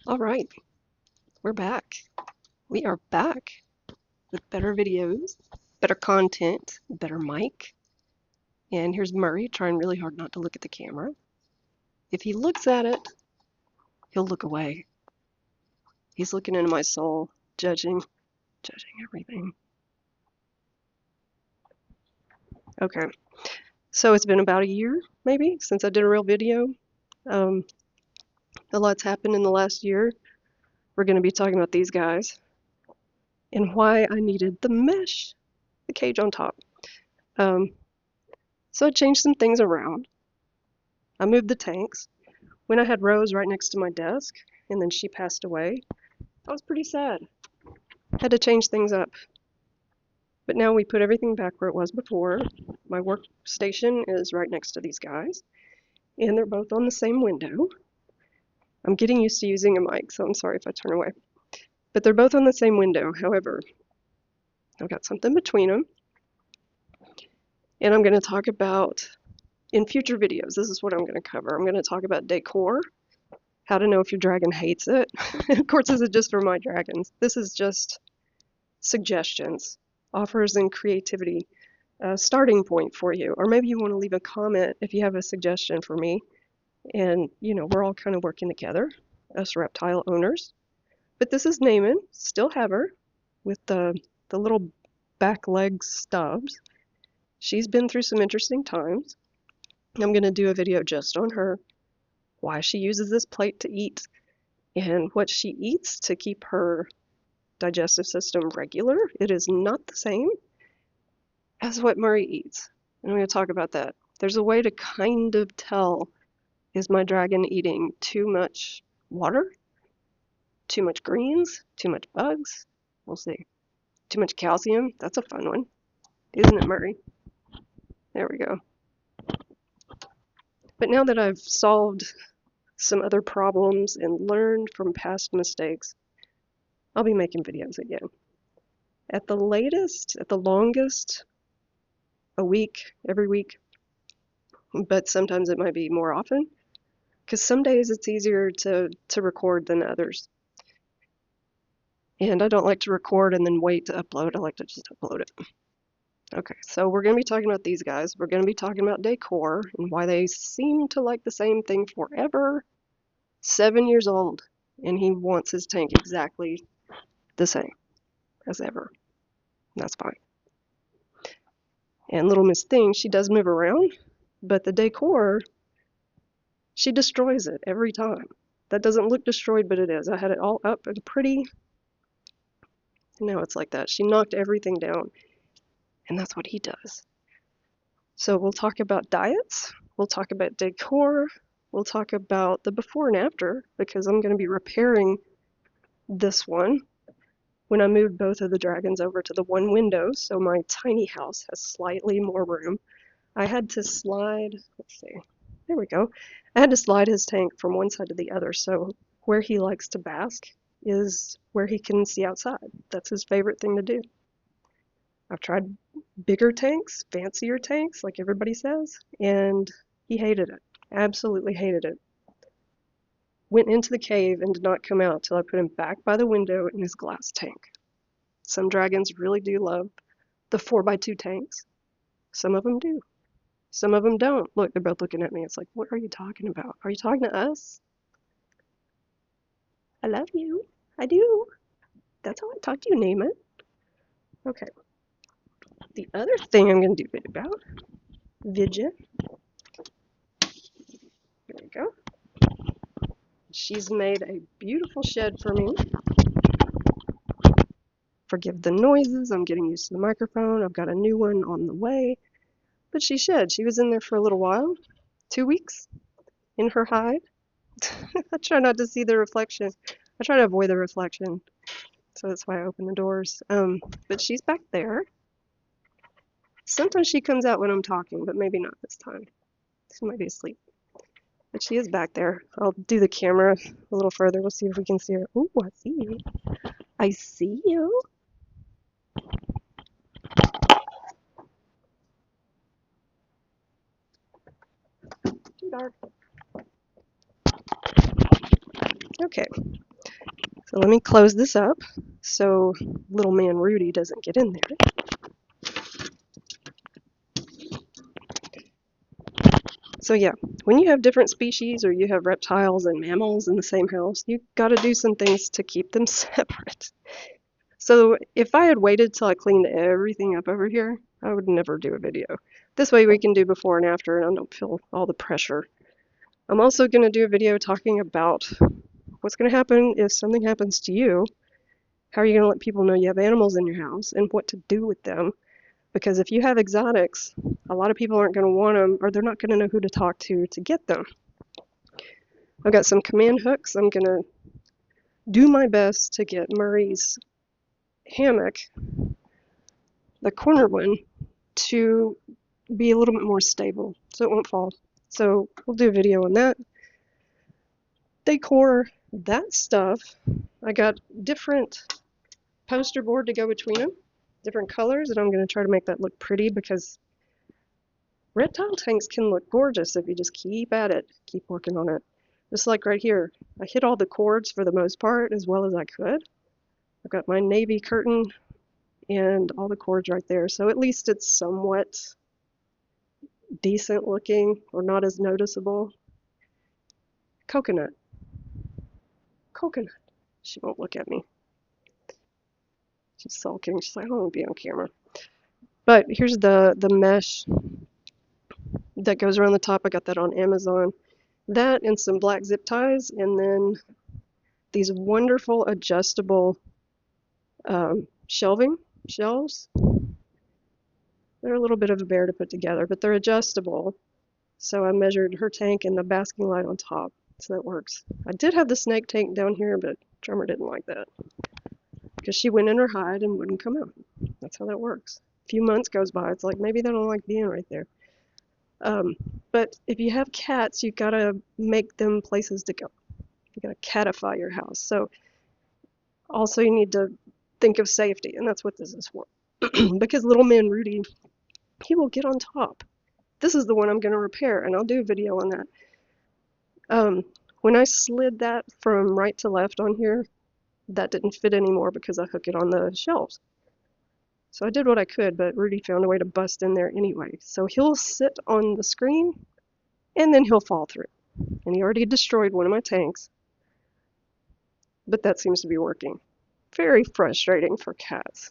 All right, we're back. We are back with better videos, better content, better mic. And here's Murray trying really hard not to look at the camera. If he looks at it, he'll look away. He's looking into my soul, judging everything. Okay, so it's been about a year, maybe, since I did a real video. A lot's happened in the last year. We're going to be talking about these guys and why I needed the mesh, the cage on top. Um, so I changed some things around. I moved the tanks. When I had Rose right next to my desk, and then she passed away, I was pretty sad. Had to change things up. But now we put everything back where it was before. My workstation is right next to these guys, and they're both on the same window. I'm getting used to using a mic, so I'm sorry if I turn away. But they're both on the same window. However, I've got something between them, and I'm going to talk about, in future videos, this is what I'm going to cover. I'm going to talk about decor, how to know if your dragon hates it. Of course, this is just for my dragons. This is just suggestions, offers, and creativity starting point for you. Or maybe you want to leave a comment if you have a suggestion for me. And, we're all kind of working together, us reptile owners. But this is Naaman, still have her, with the little back leg stubs. She's been through some interesting times. I'm going to do a video just on her, why she uses this plate to eat, and what she eats to keep her digestive system regular. It is not the same as what Murray eats. And I'm going to talk about that. There's a way to kind of tell, is my dragon eating too much water, too much greens, too much bugs? We'll see. Too much calcium? That's a fun one, isn't it, Murray? There we go. But now that I've solved some other problems and learned from past mistakes, I'll be making videos again. At the latest, at the longest, a week, every week, but sometimes it might be more often, because some days it's easier to record than others. And I don't like to record and then wait to upload. I like to just upload it. Okay, so we're going to be talking about these guys. We're going to be talking about decor and why they seem to like the same thing forever. 7 years old, and he wants his tank exactly the same as ever. That's fine. And little Miss Thing, she does move around, but the decor, she destroys it every time. That doesn't look destroyed, but it is. I had it all up and pretty, and now it's like that. She knocked everything down, and that's what he does. So we'll talk about diets, we'll talk about decor, we'll talk about the before and after, because I'm going to be repairing this one when I moved both of the dragons over to the one window, so my tiny house has slightly more room. I had to slide, let's see, there we go. I had to slide his tank from one side to the other, so where he likes to bask is where he can see outside. That's his favorite thing to do. I've tried bigger tanks, fancier tanks, like everybody says, and he hated it. Absolutely hated it. Went into the cave and did not come out till I put him back by the window in his glass tank. Some dragons really do love the 4x2 tanks. Some of them do. Some of them don't. Look, they're both looking at me. It's like, what are you talking about? Are you talking to us? I love you. I do. That's how I talk to you, name it. Okay. The other thing I'm going to do a bit about, Vidya. There we go. She's made a beautiful shed for me. Forgive the noises. I'm getting used to the microphone. I've got a new one on the way. But she shed. She was in there for a little while. 2 weeks in her hide. I try not to see the reflection. I try to avoid the reflection. So that's why I open the doors. But she's back there. Sometimes she comes out when I'm talking, but maybe not this time. She might be asleep. But she is back there. I'll do the camera a little further. We'll see if we can see her. Ooh, I see you. I see you. Too dark. Okay. So let me close this up so little man Rudy doesn't get in there. So yeah, when you have different species or you have reptiles and mammals in the same house, you got to do some things to keep them separate. So if I had waited till I cleaned everything up over here, I would never do a video. This way we can do before and after and I don't feel all the pressure. I'm also going to do a video talking about what's going to happen if something happens to you. How are you going to let people know you have animals in your house and what to do with them? Because if you have exotics, a lot of people aren't going to want them or they're not going to know who to talk to get them. I've got some command hooks. I'm going to do my best to get Murray's hammock, the corner one, to be a little bit more stable so it won't fall. So we'll do a video on that. Decor, that stuff. I got different poster board to go between them, different colors, and I'm going to try to make that look pretty because reptile tanks can look gorgeous if you just keep at it, keep working on it. Just like right here, I hit all the cords for the most part as well as I could. I've got my navy curtain and all the cords right there, so at least it's somewhat decent looking or not as noticeable. Coconut. Coconut. She won't look at me. She's sulking. She's like, I don't want to be on camera. But here's the mesh that goes around the top. I got that on Amazon. That and some black zip ties, and then these wonderful adjustable shelves. They're a little bit of a bear to put together, but they're adjustable. So I measured her tank and the basking light on top, so that works. I did have the snake tank down here, but Drummer didn't like that because she went in her hide and wouldn't come out. That's how that works. A few months goes by, it's like maybe they don't like being right there. But if you have cats, you gotta make them places to go. You gotta catify your house. So also you need to think of safety, and that's what this is for. Because little man Rudy, he will get on top. This is the one I'm gonna repair, and I'll do a video on that. When I slid that from right to left on here, that didn't fit anymore because I hook it on the shelves. So I did what I could, but Rudy found a way to bust in there anyway. So he'll sit on the screen and then he'll fall through. And he already destroyed one of my tanks, but that seems to be working. Very frustrating for cats,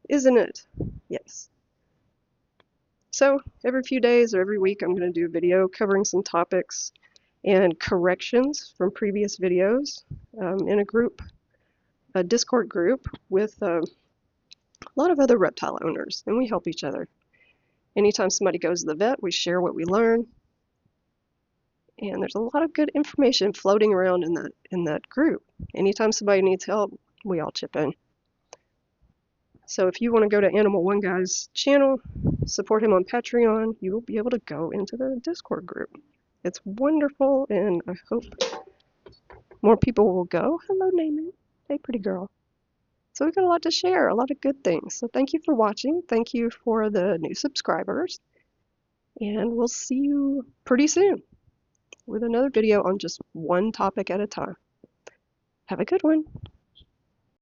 isn't it? Yes. So every few days or every week I'm going to do a video covering some topics and corrections from previous videos in a group, a Discord group with a lot of other reptile owners, and we help each other. Anytime somebody goes to the vet, we share what we learn, and there's a lot of good information floating around in that group. Anytime somebody needs help, we all chip in. So if you want to go to Animal One Guy's channel, support him on Patreon, you will be able to go into the Discord group. It's wonderful, and I hope more people will go. Hello, Naaman. Hey, pretty girl. So we've got a lot to share, a lot of good things. So thank you for watching. Thank you for the new subscribers. And we'll see you pretty soon with another video on just one topic at a time. Have a good one.